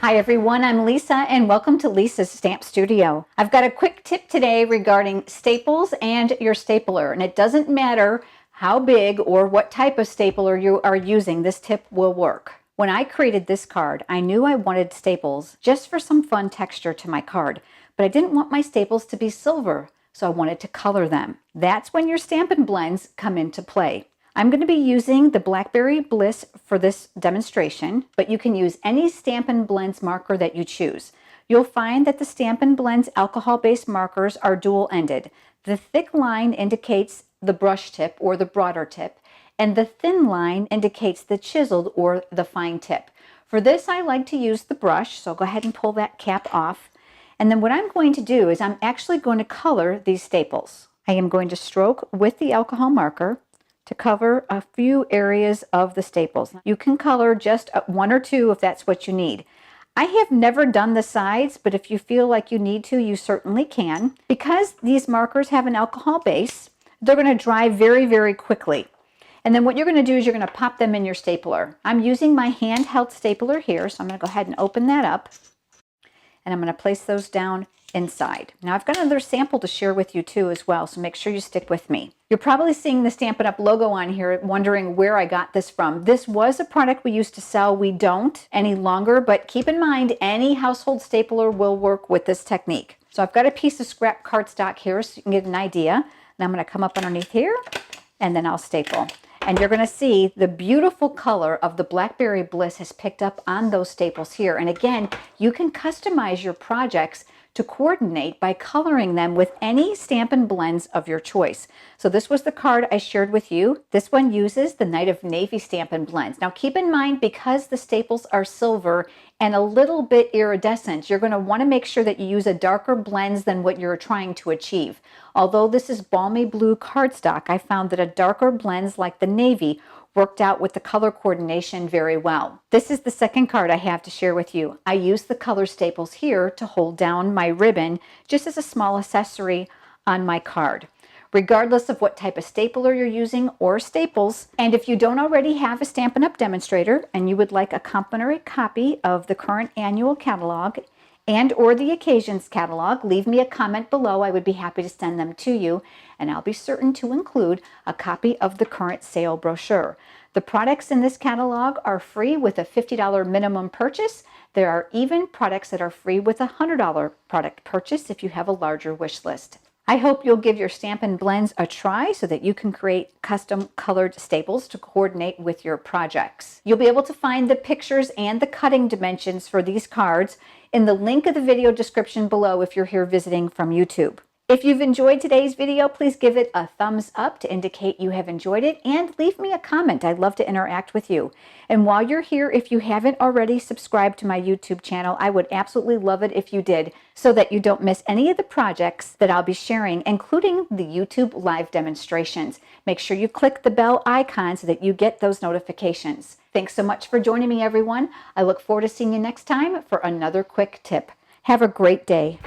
Hi everyone, I'm Lisa and welcome to Lisa's Stamp Studio. I've got a quick tip today regarding staples and your stapler, and it doesn't matter how big or what type of stapler you are using, this tip will work. When I created this card, I knew I wanted staples just for some fun texture to my card, but I didn't want my staples to be silver, so I wanted to color them. That's when your Stampin' blends come into play. I'm going to be using the Blackberry Bliss for this demonstration, but you can use any Stampin' Blends marker that you choose. You'll find that the Stampin' Blends alcohol-based markers are dual-ended. The thick line indicates the brush tip or the broader tip, and the thin line indicates the chiseled or the fine tip. For this, I like to use the brush, so I'll go ahead and pull that cap off. And then what I'm going to do is I'm actually going to color these staples. I am going to stroke with the alcohol marker to cover a few areas of the staples. You can color just one or two if that's what you need. I have never done the sides, but if you feel like you need to, you certainly can. Because these markers have an alcohol base, they're going to dry very, very quickly. And then what you're going to do is you're going to pop them in your stapler. I'm using my handheld stapler here, so I'm going to go ahead and open that up. And I'm going to place those down inside. Now I've got another sample to share with you too as well, so make sure you stick with me. You're probably seeing the Stampin' Up! Logo on here, wondering where I got this from. This was a product we used to sell. We don't any longer, but keep in mind any household stapler will work with this technique. So I've got a piece of scrap cardstock here so you can get an idea. And I'm going to come up underneath here and then I'll staple. And you're going to see the beautiful color of the Blackberry Bliss has picked up on those staples here. And again, you can customize your projects to coordinate by coloring them with any Stampin' Blends of your choice. So this was the card I shared with you. This one uses the Night of Navy Stampin' Blends. Now keep in mind, because the staples are silver and a little bit iridescent, you're going to want to make sure that you use a darker blends than what you're trying to achieve. Although this is balmy blue cardstock, I found that a darker blends like the navy worked out with the color coordination very well. This is the second card I have to share with you. I use the color staples here to hold down my ribbon just as a small accessory on my card. Regardless of what type of stapler you're using or staples, and if you don't already have a Stampin' Up! Demonstrator and you would like a complimentary copy of the current annual catalog and or the occasions catalog, leave me a comment below. I would be happy to send them to you, and I'll be certain to include a copy of the current sale brochure. The products in this catalog are free with a $50 minimum purchase. There are even products that are free with a $100 product purchase if you have a larger wish list. I hope you'll give your Stampin' Blends a try so that you can create custom colored staples to coordinate with your projects. You'll be able to find the pictures and the cutting dimensions for these cards in the link of the video description below if you're here visiting from YouTube. If you've enjoyed today's video, please give it a thumbs up to indicate you have enjoyed it, and leave me a comment. I'd love to interact with you. And while you're here, if you haven't already subscribed to my YouTube channel, I would absolutely love it if you did, so that you don't miss any of the projects that I'll be sharing, including the YouTube live demonstrations. Make sure you click the bell icon so that you get those notifications. Thanks so much for joining me, everyone. I look forward to seeing you next time for another quick tip. Have a great day.